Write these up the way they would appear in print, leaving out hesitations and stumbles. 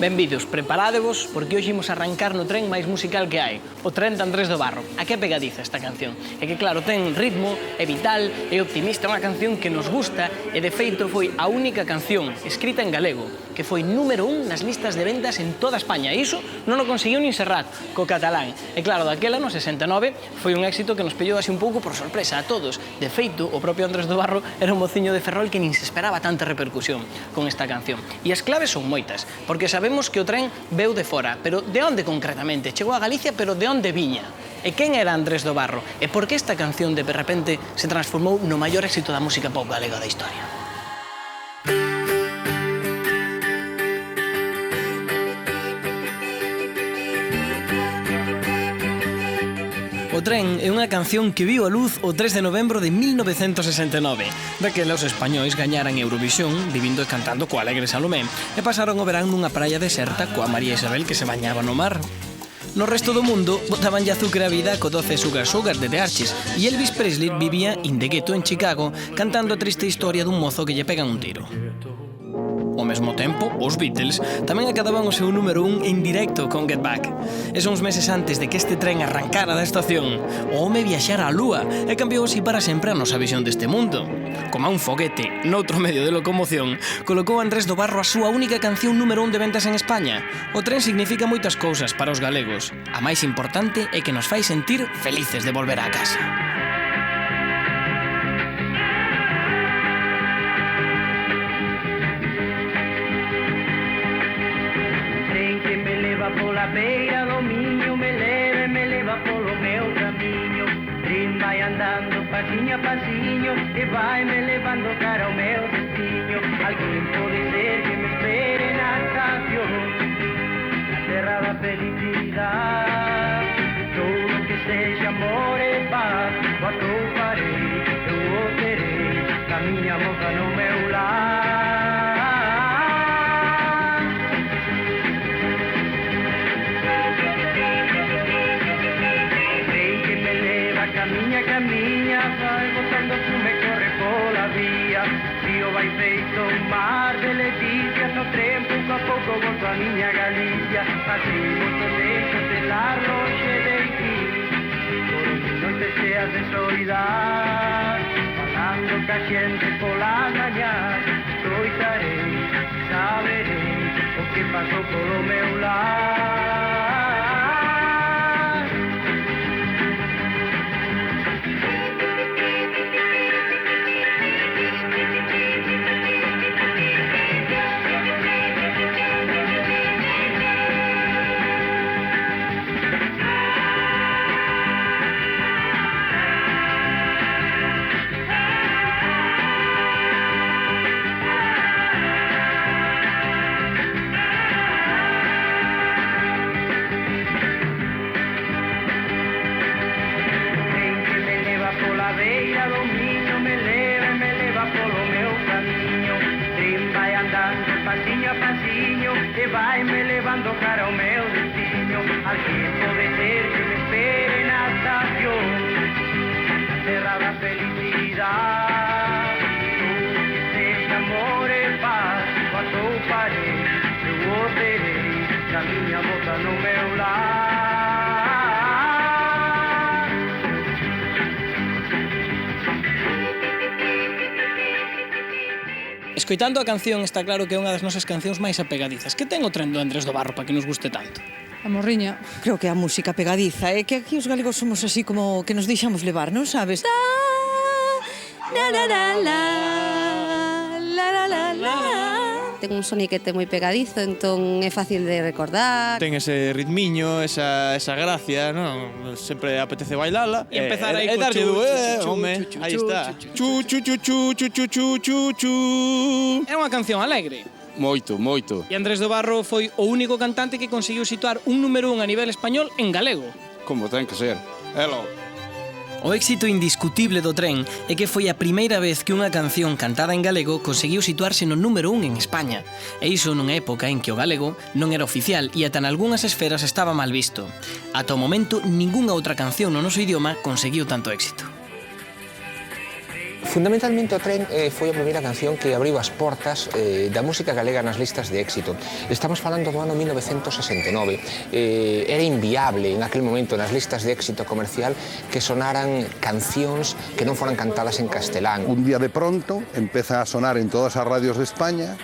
Benvidos, preparádevos, porque hoxe imos arrancar no tren máis musical que hai, o tren de Andrés do Barro. A que pegadiza esta canción? É que claro, ten ritmo, é vital, é optimista, é unha canción que nos gusta e de feito foi a única canción escrita en galego que foi número 1 nas listas de vendas en toda España. E iso non o conseguiu nin Serrat, co catalán. E claro, daquela, no 69, foi un éxito que nos pillou así un pouco por sorpresa a todos. De feito, o propio Andrés do Barro era un mociño de Ferrol que nin se esperaba tanta repercusión con esta canción. E as claves son moitas, porque sabemos que o tren veu de fora, pero de onde concretamente? Chegou a Galicia, pero de onde viña? E quen era Andrés do Barro? E por que esta canción de repente se transformou no maior éxito da música pop galega da historia? O tren é unha canción que viu a luz o 3 de novembro de 1969. Daquela os españois gañaran Eurovisión vivindo e cantando coa alegre Salomé e pasaron o verán nunha praia deserta coa María Isabel que se bañaba no mar. No resto do mundo botabanlle azúcar a vida co 12 Sugar Sugar de The Archies e Elvis Presley vivía in the ghetto en Chicago cantando a triste historia dun mozo que lle pegan un tiro. Ao mesmo tempo, os Beatles tamén acadaban o seu número 1 en directo con Get Back. E son uns meses antes de que este tren arrancara da estación, o home viaxara á lúa e cambiou así para sempre a nosa visión deste mundo. Como a un foguete noutro medio de locomoción, colocou Andrés do Barro a súa única canción número 1 de ventas en España. O tren significa moitas cousas para os galegos. A máis importante é que nos fai sentir felices de volver á casa. Pola beira do miño me leva polo meu camiño. Tren vai andando pasiño a pasiño e vai me levando cara ao meu destino. Alguén pode ser que me espere na estación, na terra da felicidade. Todo que sexa amor e paz, o atoparei, eu o terei, a miña moza no meu lar. Camiña, vai botando fume, corre pola vía. Río vai feito un mar de leticias. No tren pouco a pouco volto a miña Galicia. Pasei moito tempo estelar longe de ti, por noites cheas de soidade, falando ca xente pola mañá. Escoitarei, saberei o que pasou polo meu lar. E vai me levando cara ao meu destino. Alguén pode ser que me espere na estación, na terra da felicidade. Todo que sexa amor e paz, o atoparei, eu o terei, na miña boca no meu lar. Escoitando a canción está claro que é unha das nosas cancións máis apegadizas. Que ten o tren do Andrés do Barro para que nos guste tanto? A morriña. Creo que a música pegadiza é que aquí os galegos somos así como que nos deixamos levar, non sabes? Ten un soniquete moi pegadizo, entón é fácil de recordar. Ten ese ritmiño, esa gracia, non? Sempre apetece bailala. E empezar aí co darlle chu, home, chu, chu, aí chu, está. chu, Chu, chu, chu, chu, chu, chu, chu, chu. É unha canción alegre. Moito, moito. E Andrés do Barro foi o único cantante que conseguiu situar un número 1 a nivel español en galego. Como ten que ser. Elo. O éxito indiscutible do tren é que foi a primeira vez que unha canción cantada en galego conseguiu situarse no número 1 en España. E iso nunha época en que o galego non era oficial e ata nalgúnas esferas estaba mal visto. Ata o momento, ningunha outra canción no noso idioma conseguiu tanto éxito. Fundamentalmente o tren foi a primeira canción que abriu as portas da música galega nas listas de éxito. Estamos falando do ano 1969. Era inviable en aquel momento nas listas de éxito comercial que sonaran cancións que non foran cantadas en castelán. Un día de pronto empeza a sonar en todas as radios de España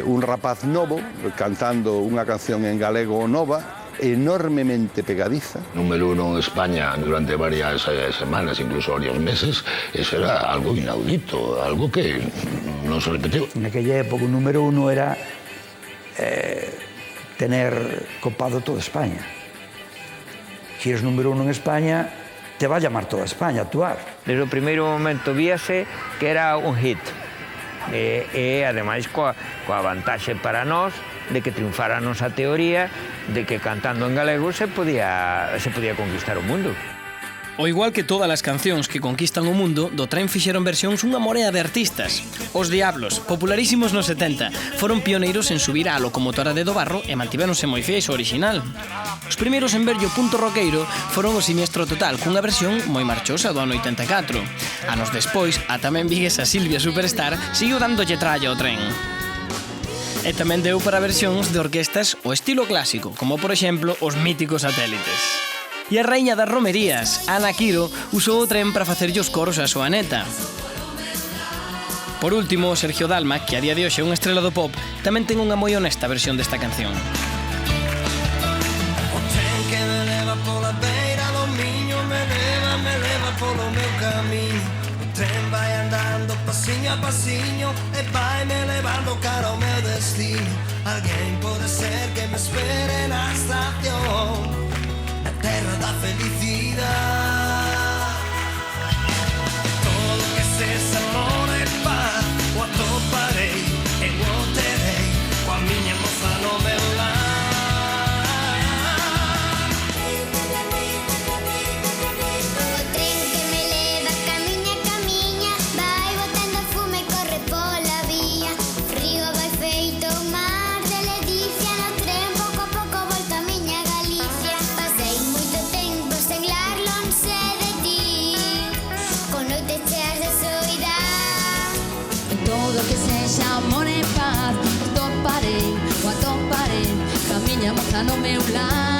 un rapaz novo cantando unha canción en galego nova, enormemente pegadiza. Número 1 en España durante varias semanas, incluso varios meses, eso era algo inaudito, algo que non se repetiu. En aquella época o número 1 era tener copado toda España. Si eres número 1 en España, te va a llamar toda España a actuar. Desde o primeiro momento víase que era un hit. E ademais coa vantaxe para nós de que triunfara a nosa teoría de que cantando en galego se podía conquistar o mundo. O igual que todas as cancións que conquistan o mundo, do Tren fixeron versións unha morea de artistas. Os Diablos, popularísimos nos 70, foron pioneiros en subir á locomotora de do barro e mantivéronse moi fiéis ao original. Os primeiros en verlle o punto roqueiro foron o Siniestro Total, cunha versión moi marchosa do ano 84. Anos despois, a tamén viguesa Silvia Superstar seguiu dándolle tralla ao Tren. E tamén deu para versións de orquestas o estilo clásico, como por exemplo os míticos Satélites. E a raíña das romerías, Ana Quiro, usou o Tren para facerlle os coros á súa neta. Por último, Sergio Dalma, que a día de hoxe é unha estrela do pop, tamén ten unha moi honesta versión desta canción. O tren que me leva pola beira do miño me leva polo meu camiño. O tren vai andando pasiño a pasiño e vai me levando cara ao meu destino. Alguén pode ser que me espere na estación, a terra da felicidade. Todo que sexa amor e paz o atoparei e o terei coa miña moza no meu lar. O tren que me leva camiña, camiña, vai botando fume e corre pola vía. Frío vai feito mar de ledicia, no tren pouco a pouco volto a miña Galicia. Pasei moito tempo sen lar lonxe de ti, con noites cheas de soidade. Todo que sexa amor e paz o atoparei camiña moza no meu lar.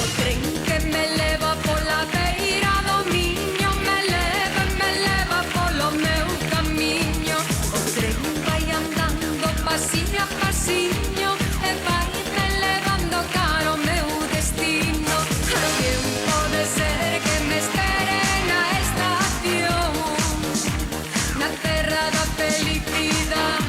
O tren que me leva pola beira do miño me leva polo meu camiño. O tren vai andando pasiño a pasiño e vai me levando cara ao meu destino. Alguén pode ser que me espere na estación, na terra da felicidade.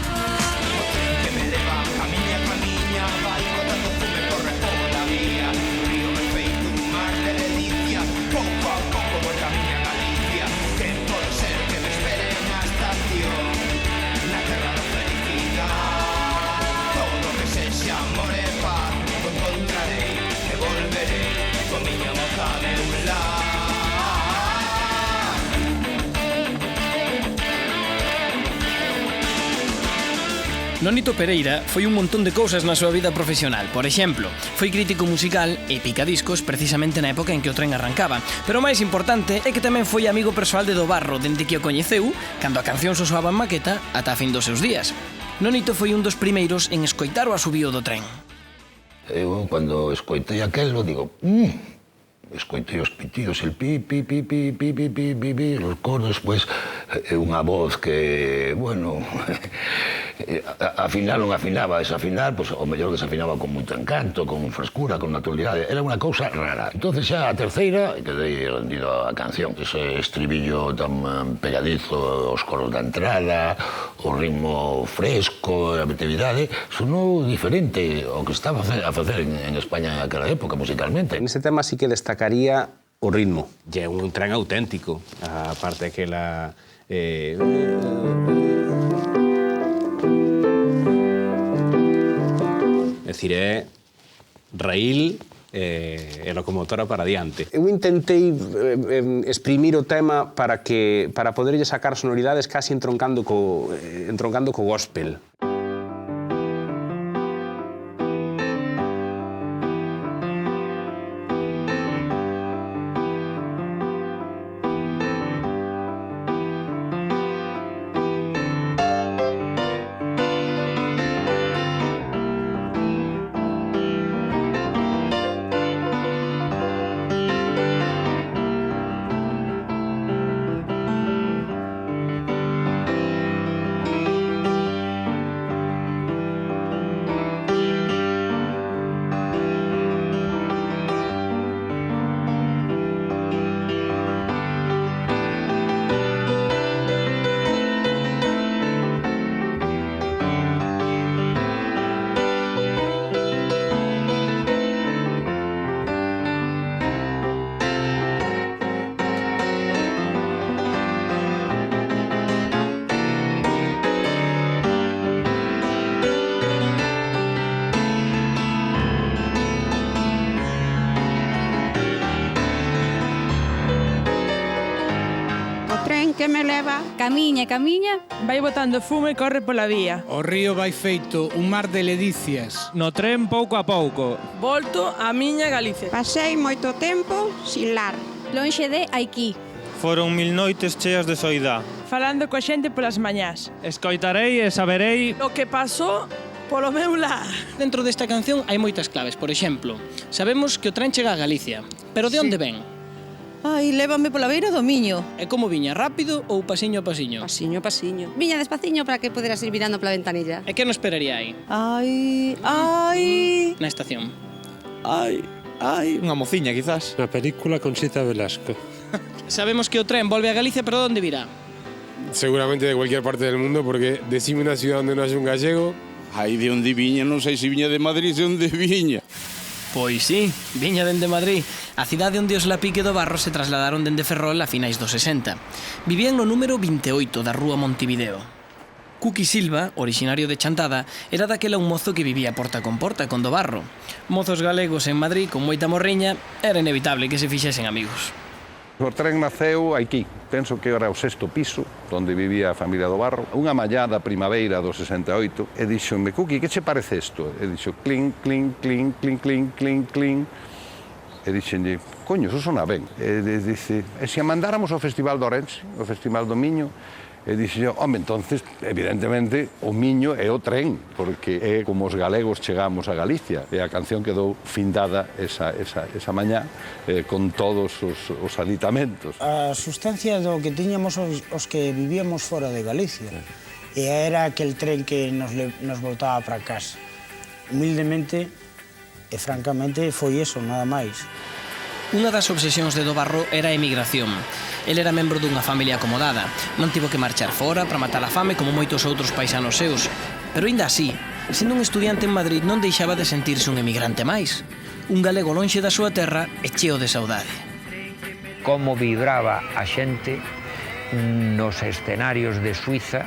Que me leva camiña, camiña, vai botando fume, corre pola vía. Río me feito un mar de delicia, pouco a pouco volta a miña Galicia. Que pode ser que me espere na estación, na terra da felicidade. Todo que sexa amor e paz o encontrarei e volverei coa miña moza a meu lar. Nonito Pereira foi un montón de cousas na súa vida profesional. Por exemplo, foi crítico musical e picadiscos precisamente na época en que o tren arrancaba. Pero o máis importante é que tamén foi amigo persoal de Do Barro dende que o coñeceu, cando a canción só soaba en maqueta ata a fin dos seus días. Nonito foi un dos primeiros en escoitar o asubío do tren. Eu, cando escoitei aquelo, digo, escoitei os pitidos, el pi, pi, pi, pi, pi, pi, pi, pi, pi, os coros, pois, unha voz que, bueno, afinar non afinaba, desafinar, pois, o mellor desafinaba con moito encanto, con frescura, con naturalidade, era unha cousa rara. Entonces xa a terceira, quedei rendido a canción, ese estribillo tan pegadizo, os coros da entrada, o ritmo fresco, a actividade, sonou diferente ao que estaba a facer en España naquela época, musicalmente. En ese tema sí que destacaría o ritmo. É un tren auténtico, a parte que la... É dicir, é raíl e locomotora para diante. Eu intentei exprimir o tema para poderlle sacar sonoridades casi entroncando co gospel. Que me leva, camiña, camiña, vai botando fumo e corre pola vía. O río vai feito un mar de ledicias. No tren pouco a pouco. Volto a miña Galicia. Pasei moito tempo sin lar. Lonxe de aquí. Foron 1000 noites cheas de soidá. Falando coa xente polas mañás. Escoitarei e saberei o que pasou polo meu lar. Dentro desta canción hai moitas claves. Por exemplo, sabemos que o tren chega a Galicia, pero de onde ven? Ai, lévame pola beira do Miño. E como viña, rápido ou pasiño a pasiño? Pasiño a pasiño. Viña despaciño para que poderas ir mirando pola ventanilla. E que nos esperaría aí? Ai, ai... Na estación. Ai, unha mociña, quizás. Na película Conchita Velasco. Sabemos que o tren volve a Galicia, pero onde virá? Seguramente de cualquier parte del mundo, porque decime una ciudad donde no haya un gallego. Aí de onde viña, non sei se viña de Madrid, se onde viña. Pois sí, viña dende Madrid. A cidade onde os Lapique do Barro se trasladaron dende Ferrol a finais dos 60. Vivían no número 28 da rúa Montevideo. Cuqui Silva, originario de Chantada, era daquela un mozo que vivía porta con do Barro. Mozos galegos en Madrid con moita morriña, era inevitable que se fixesen amigos. O tren naceu aquí, penso que era o 6º piso, onde vivía a familia do Barro. Unha mallada primavera do 68, e dixo-me, Cuqui, que che parece isto? E dixo, clink, clink, clink, clink, clink, clink, clink. E dixenlle, coño, eso sona ben. E dice, e se a mandáramos ao Festival de Ourense, ao Festival do Miño? E dixo, home, entonces, evidentemente, o Miño é o tren, porque é como os galegos chegamos a Galicia. E a canción quedou findada esa mañá con todos os aditamentos. A sustancia do que tiñamos os que vivíamos fora de Galicia. E era aquel tren que nos voltaba para casa. Humildemente e francamente foi eso, nada máis. Unha das obsesións de do Barro era a emigración. El era membro dunha familia acomodada. Non tivo que marchar fora para matar a fame como moitos outros paisanos seus. Pero aínda así, sendo un estudiante en Madrid non deixaba de sentirse un emigrante máis. Un galego lonxe da súa terra e cheo de saudade. Como vibraba a xente nos escenarios de Suiza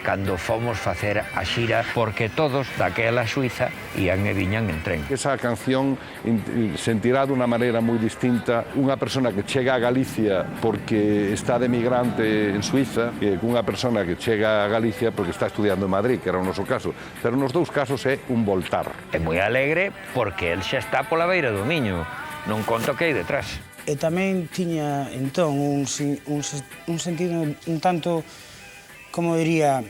cando fomos facer a xira, porque todos daquela Suiza ían e viñan en tren. Esa canción sentirá dunha maneira moi distinta unha persona que chega a Galicia porque está de migrante en Suiza que unha persona que chega a Galicia porque está estudiando en Madrid, que era o noso caso. Pero nos dous casos é un voltar. É moi alegre porque el xa está pola beira do Miño, non conto que hai detrás. E tamén tiña, entón, un sentido un tanto, como diría,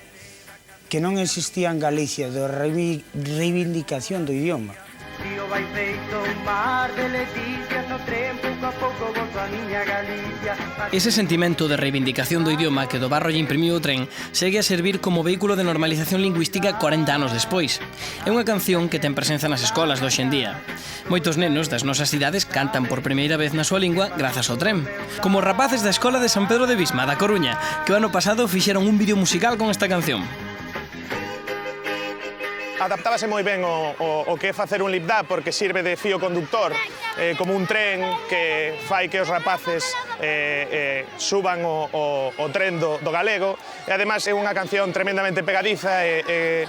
que non existía en Galicia, de reivindicación do idioma. Río vai feito un mar de leticias, no tren pouco a pouco volto a miña Galicia. Ese sentimento de reivindicación do idioma que do Barro lle imprimiu o tren segue a servir como vehículo de normalización lingüística 40 anos despois. É unha canción que ten presenza nas escolas de hoxe en día. Moitos nenos das nosas cidades cantan por primeira vez na súa lingua grazas ao tren. Como os rapaces da Escola de San Pedro de Visma, da Coruña, que o ano pasado fixeron un vídeo musical con esta canción. Adaptábase moi ben o que é facer un lip-dub porque sirve de fío conductor como un tren que fai que os rapaces suban o tren do galego e ademais é unha canción tremendamente pegadiza e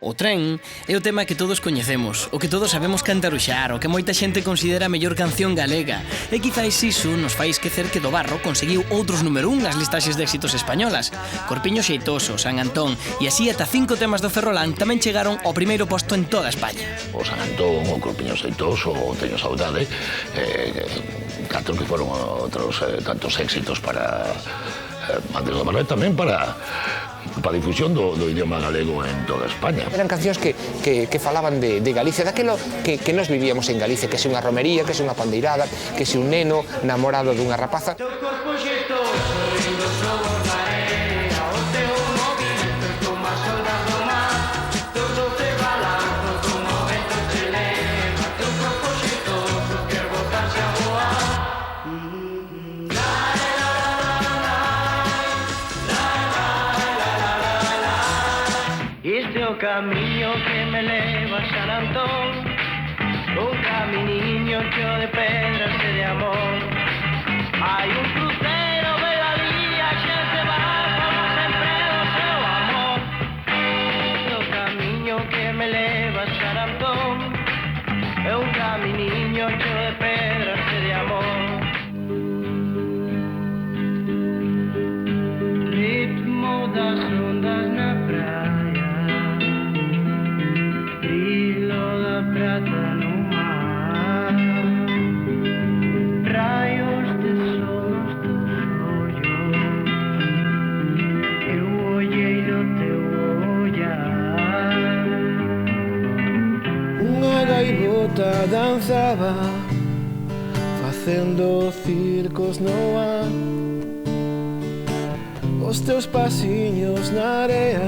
O tren é o tema que todos coñecemos, o que todos sabemos cantaruxar, o que moita xente considera a mellor canción galega. E quizáis iso nos fai esquecer que Do Barro conseguiu outros número 1 nas listaxes de éxitos españolas. Corpiño Xeitoso, San Antón e así ata 5 temas do Ferrolán tamén chegaron ao primeiro posto en toda España. O San Antón, o Corpiño Xeitoso, o Teño Saudade, cantos que foron outros tantos éxitos para Andrés do Barro e tamén para difusión do idioma galego en toda España. Eran cancións que falaban de Galicia, daquilo que nos vivíamos en Galicia, que se unha romería, que se unha pandeirada, que se un neno namorado dunha rapaza. Este é o camiño que me leva a San Antón, un caminiño cheo de pedras e de amor. Hai un cruceiro, bela día, xente va como sempre o seu amor. Este é o camiño que me leva a San Antón, é un caminiño cheo de pedras e de amor. Ritmo das ondas na praia, brillo da prata no mar, raios de sol nos teus ollos, eu olhei no teu ollar. Unha gaivota danzaba facendo circos no ar, os teus pasiños na area.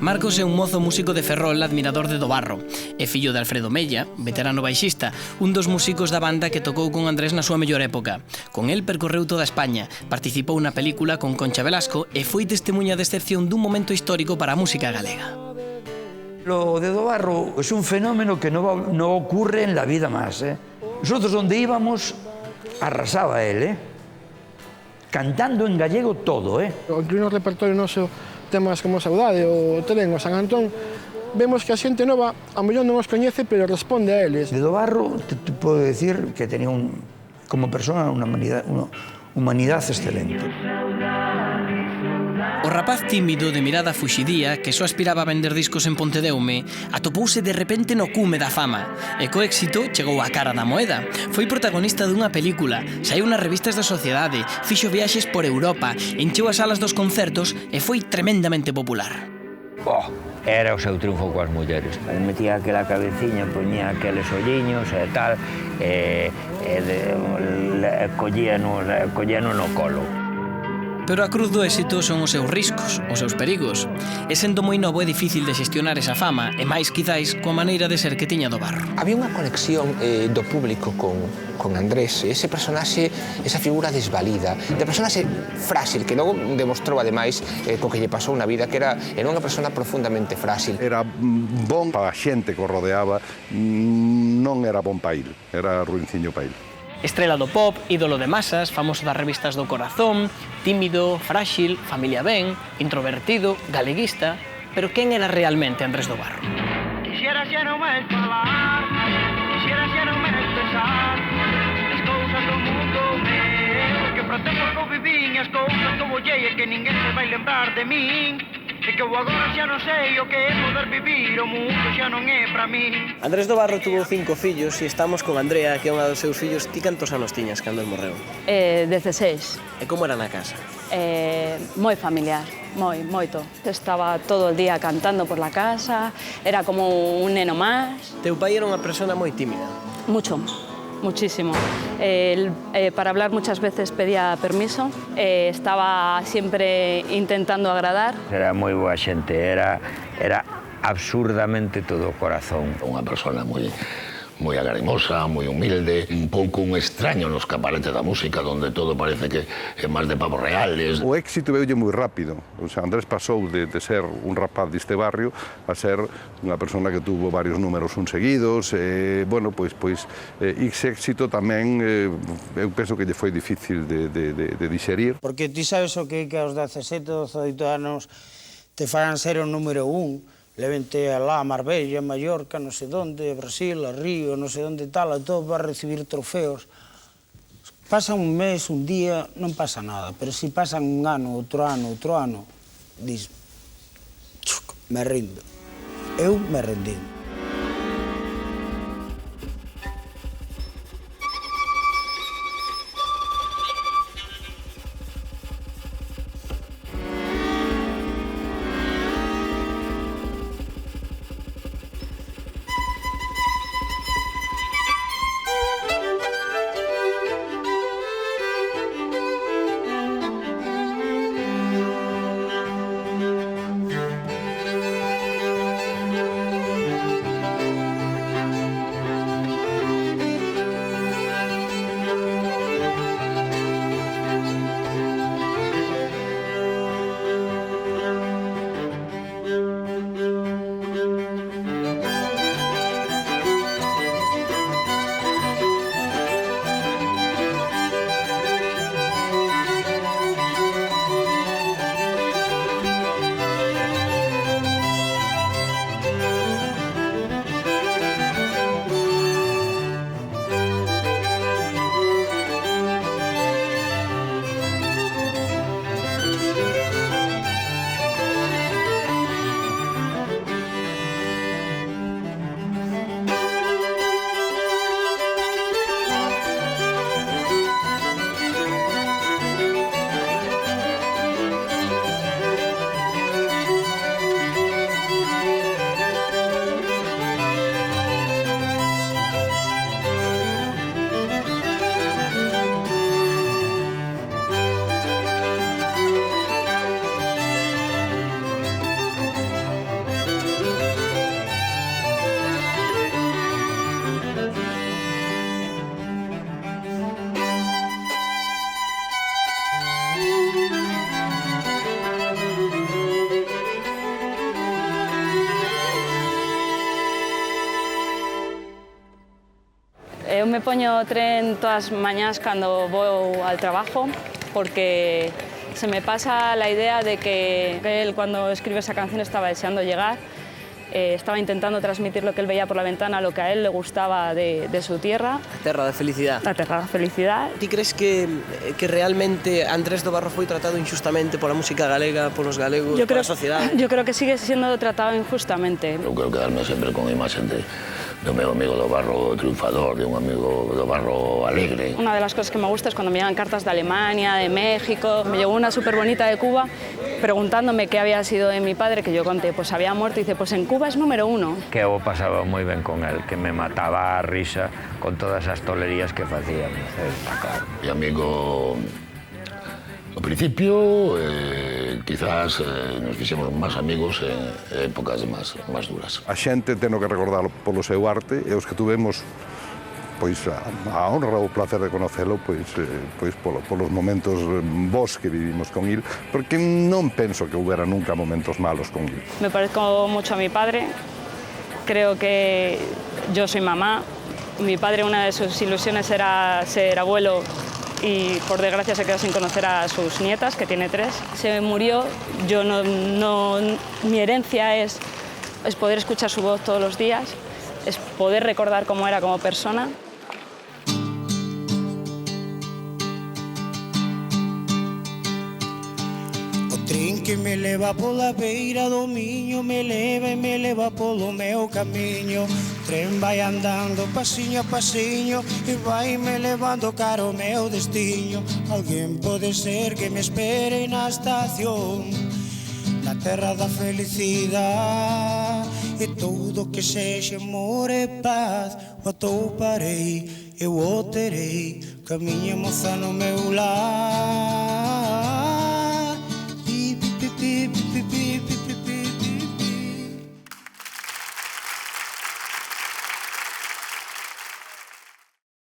Marcos é un mozo músico de Ferrol, admirador de Do Barro. É fillo de Alfredo Mella, veterano baixista, un dos músicos da banda que tocou con Andrés na súa mellor época. Con el percorreu toda España, participou na película con Concha Velasco e foi testemunha de excepción dun momento histórico para a música galega. Lo de Do Barro es un fenómeno que no ocurre en la vida más. Nosotros donde íbamos arrasaba él, cantando en gallego todo. Incluído no repertorio noso temas como Saudade, o Tren, o San Antón, vemos que a xente nova a mellor non os coñece, pero responde a eles. De Do Barro te puedo decir que tenía como persona una humanidad excelente. O rapaz tímido de mirada fuxidía que só aspiraba a vender discos en Pontedeume atopouse de repente no cume da fama e co éxito chegou á cara da moeda. Foi protagonista dunha película, saiu nas revistas da sociedade, fixo viaxes por Europa, encheu as salas dos concertos e foi tremendamente popular. Era o seu triunfo coas mulleres. Metía aquela cabeciña, poñía aqueles olliños e tal, collíano no colo. Pero a cruz do éxito son os seus riscos, os seus perigos. E sendo moi novo é difícil de xestionar esa fama, e máis quizáis coa maneira de ser que tiña Do Barro. Había unha conexión do público con Andrés, ese personaxe, esa figura desvalida, de personaxe frágil, que logo demostrou ademais co que lle pasou na vida, que era unha persona profundamente frágil. Era bon para a xente que o rodeaba, non era bon para il, era ruinciño para il. Estrela do pop, ídolo de masas, famoso das revistas do corazón, tímido, frágil, familia ben, introvertido, galeguista... Pero quen era realmente Andrés do Barro? Quixera xa non máis falar, quixera xa non máis pensar as cousas do mundo meu, que pro tempo que eu vivín as cousas que eu ollei e que ninguén se vai lembrar de min. E que eu agora xa non sei o que é poder vivir, o mundo xa non é para min. Andrés do Barro tuvo 5 fillos e estamos con Andrea, que é unha dos seus fillos. Ti cantos anos tiñas cando el morreu? 16. E como era na casa? Moi familiar, moito. Estaba todo o día cantando por la casa, era como un neno máis. Teu pai era unha persona moi tímida? Muchísimo. Para hablar muchas veces pedía permiso, estaba siempre intentando agradar. Era moi boa xente, era absurdamente todo corazón. Unha persona moi agarimosa, moi humilde, un pouco un extraño nos escaparate da música, onde todo parece que é máis de pavos reales. O éxito veulle moi rápido. O sea, Andrés pasou de ser un rapaz deste barrio a ser unha persona que tuvo varios números seguidos. Bueno, pois éxito tamén, eu penso que lle foi difícil de digerir. Porque ti sabes o que aos 17, 18 anos te fagan ser o número 1, levente lá a Marbella, Mallorca, non sei onde, a Brasil, a Río, non sei onde tal, a todo para recibir trofeos. Pasa un mes, un día, non pasa nada, pero se pasan un ano, outro ano, dis, me rindo. Eu me rendí. Eu me poño o tren todas as mañás cando vou al trabajo porque se me pasa la idea de que él cuando escribe esa canción estaba deseando llegar, estaba intentando transmitir lo que él veía por la ventana, lo que a él le gustaba de su tierra. A terra da felicidade. A terra da felicidade. Ti crees que realmente Andrés do Barro foi tratado injustamente pola música galega, polos galegos, pola sociedade? Yo creo que sigue siendo tratado injustamente. Eu quero quedarme sempre con a imaxe do meu amigo do Barro triunfador, de un amigo do Barro alegre. Una de las cosas que me gusta es cuando me llegan cartas de Alemania, de México. Me llegó una súper bonita de Cuba preguntándome qué había sido de mi padre, que yo conté, pues había muerto, y dice, pues en Cuba es número 1. Que eu pasaba moi ben con él, que me mataba a risa con todas as tolerías que facíamos. Claro. Mi amigo, ao principio, quizás nos fixemos máis amigos en épocas máis duras. A xente ten que recordalo polo seu arte e os que tuvemos pois a honra ou o placer de conocelo pois polos momentos bons que vivimos con il, porque non penso que houbera nunca momentos malos con il. Me parezco mucho a mi padre, creo que yo soy mamá, mi padre una de sus ilusiones era ser abuelo y por desgracia se quedó sin conocer a sus nietas, que tiene 3. Se murió, yo mi herencia es poder escuchar su voz todos los días, es poder recordar cómo era como persona. Tren que me leva pola beira do Miño, me leva e me leva polo meu camiño. Tren vai andando pasiño a pasiño e vai me levando cara ao meu destiño. Alguén pode ser que me espere na estación, na terra da felicidade, e todo que sexa amor e paz o atoparei, eu o terei, que a miña moza no meu lar.